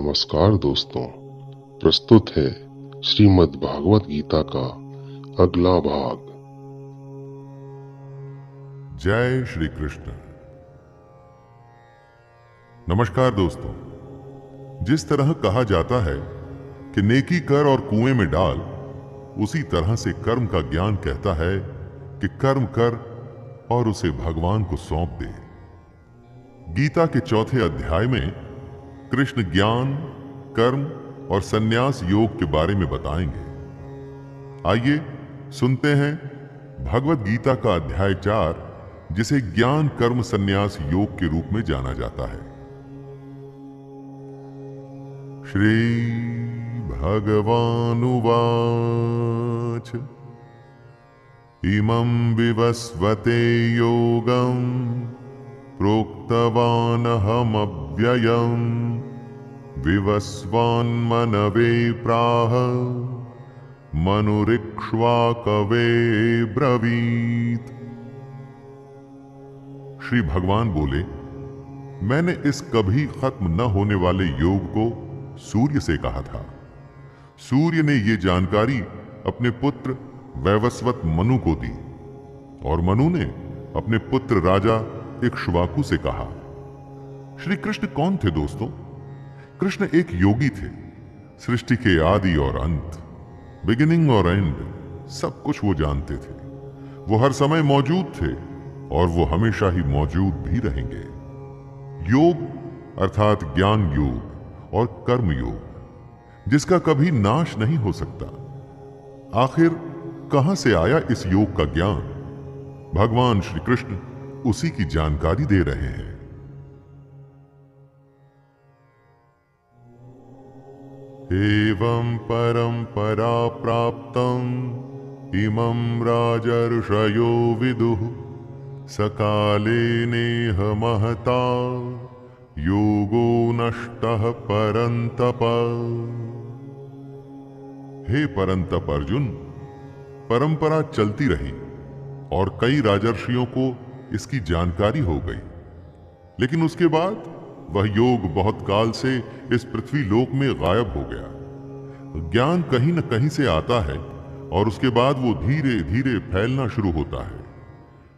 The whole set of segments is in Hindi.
नमस्कार दोस्तों, प्रस्तुत है श्रीमद् भागवत गीता का अगला भाग। जय श्री कृष्ण। नमस्कार दोस्तों। जिस तरह कहा जाता है कि नेकी कर और कुएं में डाल, उसी तरह से कर्म का ज्ञान कहता है कि कर्म कर और उसे भगवान को सौंप दे। गीता के चौथे अध्याय में कृष्ण ज्ञान, कर्म और संन्यास योग के बारे में बताएंगे। आइए सुनते हैं भगवत गीता का अध्याय 4, जिसे ज्ञान कर्म संन्यास योग के रूप में जाना जाता है। श्री भगवानुवाच इमं विवस्वते योगं प्रोक्तवानहमव्ययम् विवस्वान्मनवे प्राह मनुरिक्ष्वाकवे ब्रवीत। श्री भगवान बोले, मैंने इस कभी खत्म न होने वाले योग को सूर्य से कहा था। सूर्य ने ये जानकारी अपने पुत्र वैवस्वत मनु को दी और मनु ने अपने पुत्र राजा इक्ष्वाकु से कहा। श्री कृष्ण कौन थे दोस्तों? कृष्ण एक योगी थे। सृष्टि के आदि और अंत, बिगिनिंग और एंड, सब कुछ वो जानते थे। वो हर समय मौजूद थे और वो हमेशा ही मौजूद भी रहेंगे। योग अर्थात ज्ञान योग और कर्म योग, जिसका कभी नाश नहीं हो सकता। आखिर कहां से आया इस योग का ज्ञान? भगवान श्री कृष्ण उसी की जानकारी दे रहे हैं। एवं परंपरा प्राप्तम् इमं राजर्षयो विदुः सकाले नेह महता योगो नष्टः परंतप। हे परंतप अर्जुन, परंपरा चलती रही और कई राजर्षियों को इसकी जानकारी हो गई, लेकिन उसके बाद वह योग बहुत काल से इस पृथ्वी लोक में गायब हो गया। ज्ञान कहीं न कहीं से आता है और उसके बाद वो धीरे धीरे फैलना शुरू होता है।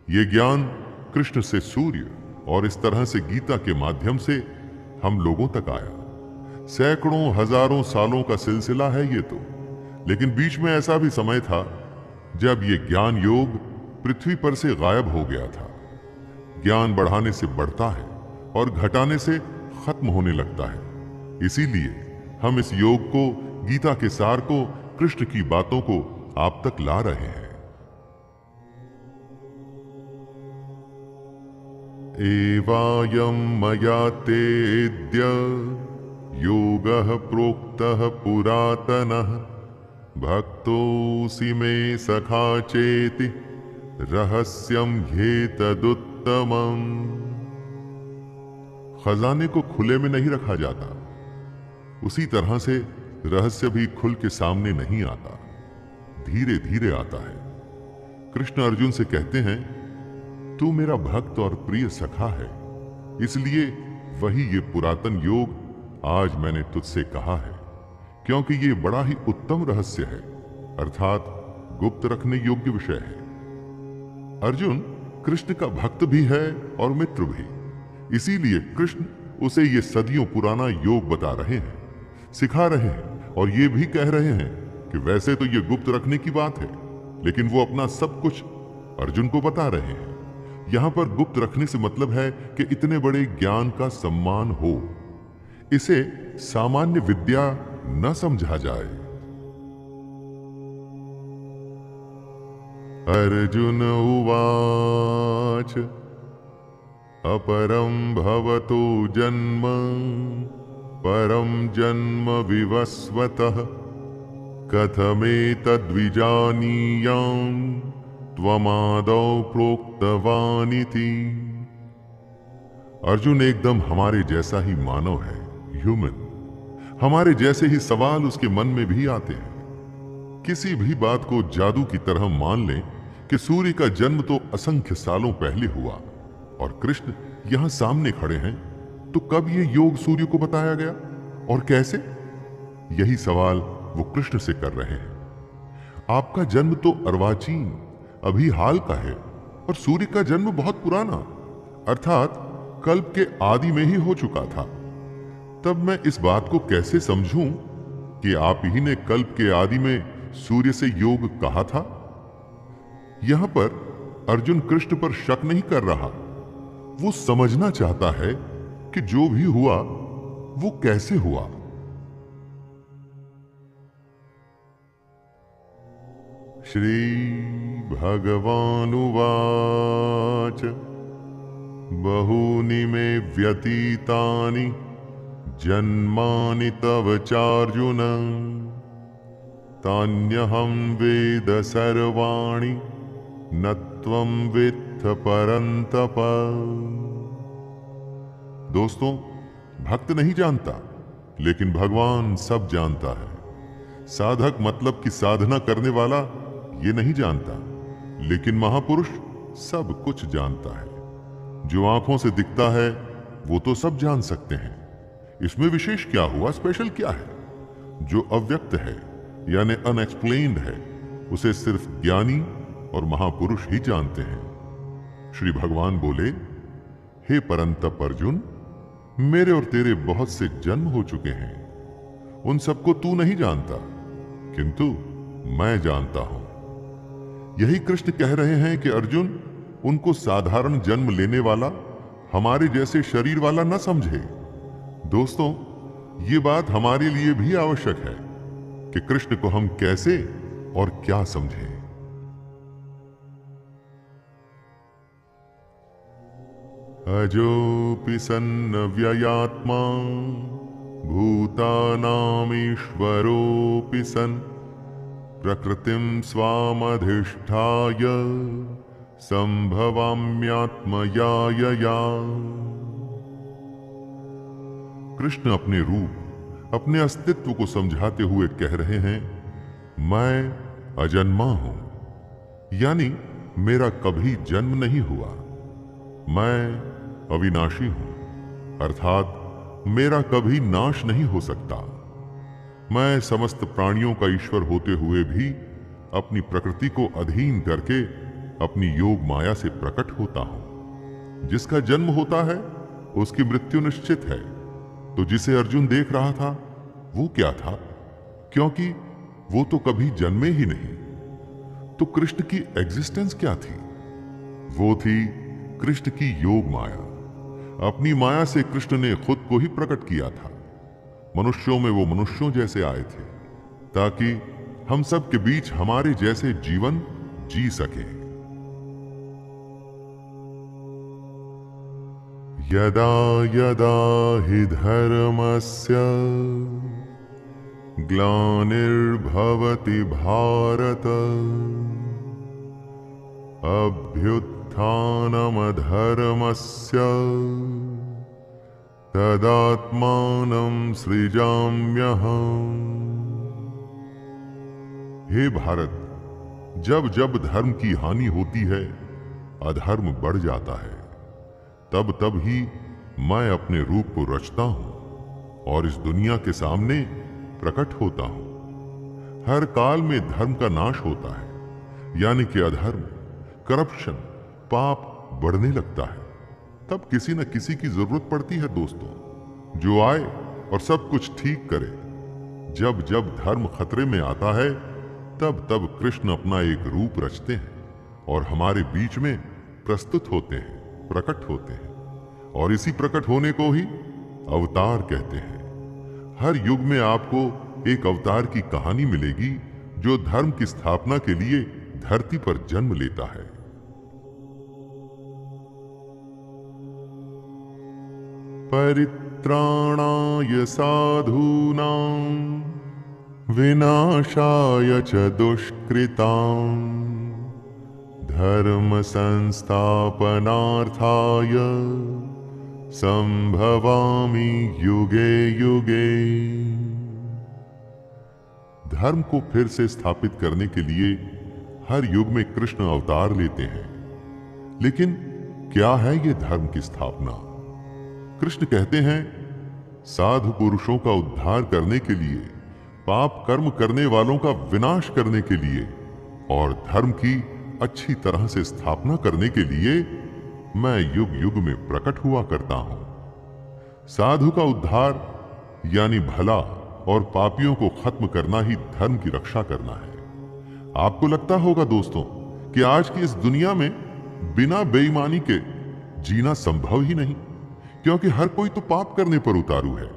ये ज्ञान कृष्ण से सूर्य और इस तरह से गीता के माध्यम से हम लोगों तक आया। सैकड़ों हजारों सालों का सिलसिला है ये तो, लेकिन बीच में ऐसा भी समय था जब ये ज्ञान योग पृथ्वी पर से गायब हो गया था। ज्ञान बढ़ाने से बढ़ता है और घटाने से खत्म होने लगता है। इसीलिए हम इस योग को, गीता के सार को, कृष्ण की बातों को आप तक ला रहे हैं। एवायं मया तेऽद्य योगः प्रोक्तः पुरातनः भक्तोऽसि मे सखा चेति रहस्यं ह्येतदुत्तमम्। खजाने को खुले में नहीं रखा जाता, उसी तरह से रहस्य भी खुल के सामने नहीं आता, धीरे धीरे आता है। कृष्ण अर्जुन से कहते हैं, तू मेरा भक्त और प्रिय सखा है, इसलिए वही ये पुरातन योग आज मैंने तुझसे कहा है, क्योंकि ये बड़ा ही उत्तम रहस्य है, अर्थात गुप्त रखने योग्य विषय है। अर्जुन कृष्ण का भक्त भी है और मित्र भी, इसीलिए कृष्ण उसे ये सदियों पुराना योग बता रहे हैं, सिखा रहे हैं और ये भी कह रहे हैं कि वैसे तो ये गुप्त रखने की बात है, लेकिन वो अपना सब कुछ अर्जुन को बता रहे हैं। यहां पर गुप्त रखने से मतलब है कि इतने बड़े ज्ञान का सम्मान हो, इसे सामान्य विद्या न समझा जाए। अर्जुन उवाच अपरं भवतो जन्म परं जन्म विवस्वतः कथमेतद्विजानीयाम् त्वमादौ प्रोक्तवानिति। अर्जुन एकदम हमारे जैसा ही मानव है, ह्यूमन। हमारे जैसे ही सवाल उसके मन में भी आते हैं। किसी भी बात को जादू की तरह मान लें कि सूर्य का जन्म तो असंख्य सालों पहले हुआ और कृष्ण यहां सामने खड़े हैं, तो कब ये योग सूर्य को बताया गया और कैसे? यही सवाल वो कृष्ण से कर रहे हैं। आपका जन्म तो अर्वाचीन अभी हाल का है और सूर्य का जन्म बहुत पुराना अर्थात कल्प के आदि में ही हो चुका था। तब मैं इस बात को कैसे समझूं कि आप ही ने कल्प के आदि में सूर्य से योग कहा था? यहां पर अर्जुन कृष्ण पर शक नहीं कर रहा, वो समझना चाहता है कि जो भी हुआ वो कैसे हुआ। श्री भगवानुवाच बहूनि मे व्यतीतानि जन्मानि तव चार्जुन तान्यहं वेद सर्वाणि न त्वं वेत्थ परन्तप। दोस्तों, भक्त नहीं जानता लेकिन भगवान सब जानता है। साधक मतलब कि साधना करने वाला ये नहीं जानता, लेकिन महापुरुष सब कुछ जानता है। जो आंखों से दिखता है वो तो सब जान सकते हैं, इसमें विशेष क्या हुआ, स्पेशल क्या है? जो अव्यक्त है यानी अनएक्सप्लेन्ड है उसे सिर्फ ज्ञानी और महापुरुष ही जानते हैं। श्री भगवान बोले, हे परंतप अर्जुन, मेरे और तेरे बहुत से जन्म हो चुके हैं, उन सबको तू नहीं जानता किंतु मैं जानता हूं। यही कृष्ण कह रहे हैं कि अर्जुन उनको साधारण जन्म लेने वाला, हमारे जैसे शरीर वाला न समझे। दोस्तों, ये बात हमारे लिए भी आवश्यक है कि कृष्ण को हम कैसे और क्या समझें। अजोऽपि सन्नव्ययात्मा भूतानामीश्वरोऽपि सन् प्रकृतिं स्वामधिष्ठाय संभवाम्यात्मयायया। कृष्ण अपने रूप, अपने अस्तित्व को समझाते हुए कह रहे हैं, मैं अजन्मा हूं, यानी मेरा कभी जन्म नहीं हुआ। मैं अविनाशी हूं, अर्थात मेरा कभी नाश नहीं हो सकता। मैं समस्त प्राणियों का ईश्वर होते हुए भी अपनी प्रकृति को अधीन करके अपनी योग माया से प्रकट होता हूं। जिसका जन्म होता है उसकी मृत्यु निश्चित है। तो जिसे अर्जुन देख रहा था वो क्या था? क्योंकि वो तो कभी जन्मे ही नहीं। तो कृष्ण की एग्जिस्टेंस क्या थी? वो थी कृष्ण की योग माया। अपनी माया से कृष्ण ने खुद को ही प्रकट किया था। मनुष्यों में वो मनुष्यों जैसे आए थे ताकि हम सब के बीच हमारे जैसे जीवन जी सके। यदा यदा हि धर्मस्य ग्लानिर्भवति भारत अभ्युत्थानमधर्मस्य तदात्मानं सृजाम्यहम्। हे भारत, जब जब धर्म की हानि होती है, अधर्म बढ़ जाता है, तब तब ही मैं अपने रूप को रचता हूं और इस दुनिया के सामने प्रकट होता हूं। हर काल में धर्म का नाश होता है, यानी कि अधर्म, करप्शन, पाप बढ़ने लगता है। तब किसी न किसी की जरूरत पड़ती है दोस्तों, जो आए और सब कुछ ठीक करे। जब जब धर्म खतरे में आता है तब तब कृष्ण अपना एक रूप रचते हैं और हमारे बीच में प्रस्तुत होते हैं, प्रकट होते हैं। और इसी प्रकट होने को ही अवतार कहते हैं। हर युग में आपको एक अवतार की कहानी मिलेगी जो धर्म की स्थापना के लिए धरती पर जन्म लेता है। परित्राणाय साधूनां विनाशाय च दुष्कृतां धर्म संस्थापनार्थाय संभवामि युगे युगे। धर्म को फिर से स्थापित करने के लिए हर युग में कृष्ण अवतार लेते हैं। लेकिन क्या है ये धर्म की स्थापना? कृष्ण कहते हैं, साधु पुरुषों का उद्धार करने के लिए, पाप कर्म करने वालों का विनाश करने के लिए और धर्म की अच्छी तरह से स्थापना करने के लिए मैं युग युग में प्रकट हुआ करता हूं। साधु का उद्धार यानी भला और पापियों को खत्म करना ही धर्म की रक्षा करना है। आपको लगता होगा दोस्तों कि आज की इस दुनिया में बिना बेईमानी के जीना संभव ही नहीं, क्योंकि हर कोई तो पाप करने पर उतारू है।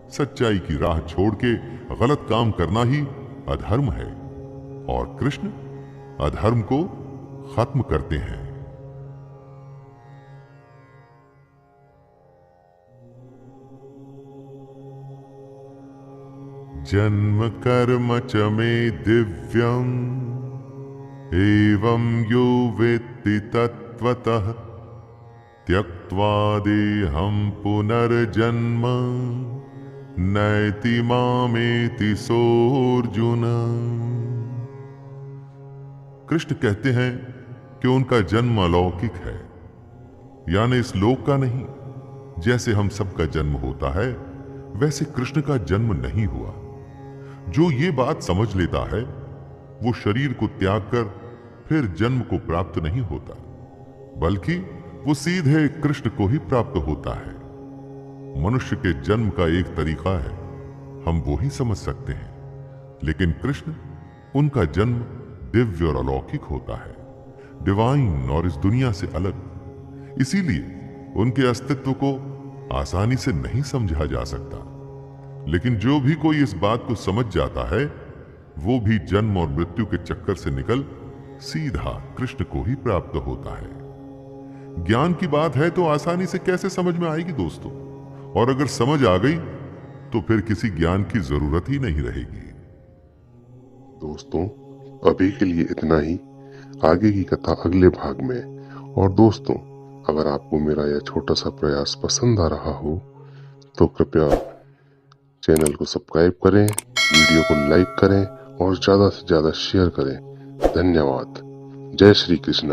सच्चाई की राह छोड़ के गलत काम करना ही अधर्म है और कृष्ण अधर्म को खत्म करते हैं। जन्म कर्म च मे दिव्यम् एवं यो वेत्ति तत्त्वतः त्यक्त्वा देहं पुनर्जन्म नैति मामेति सोऽर्जुन। कृष्ण कहते हैं कि उनका जन्म अलौकिक है, यानी इस लोक का नहीं। जैसे हम सबका जन्म होता है वैसे कृष्ण का जन्म नहीं हुआ। जो ये बात समझ लेता है वो शरीर को त्याग कर फिर जन्म को प्राप्त नहीं होता, बल्कि वो सीधे कृष्ण को ही प्राप्त होता है। मनुष्य के जन्म का एक तरीका है, हम वो ही समझ सकते हैं, लेकिन कृष्ण उनका जन्म दिव्य और अलौकिक होता है, डिवाइन और इस दुनिया से अलग। इसीलिए उनके अस्तित्व को आसानी से नहीं समझा जा सकता। लेकिन जो भी कोई इस बात को समझ जाता है वो भी जन्म और मृत्यु के चक्कर से निकल सीधा कृष्ण को ही प्राप्त होता है। ज्ञान की बात है तो आसानी से कैसे समझ में आएगी दोस्तों, और अगर समझ आ गई तो फिर किसी ज्ञान की जरूरत ही नहीं रहेगी। दोस्तों, अभी के लिए इतना ही। आगे की कथा अगले भाग में। और दोस्तों, अगर आपको मेरा यह छोटा सा प्रयास पसंद आ रहा हो तो कृपया चैनल को सब्सक्राइब करें, वीडियो को लाइक करें और ज्यादा से ज्यादा शेयर करें। धन्यवाद। जय श्री कृष्ण।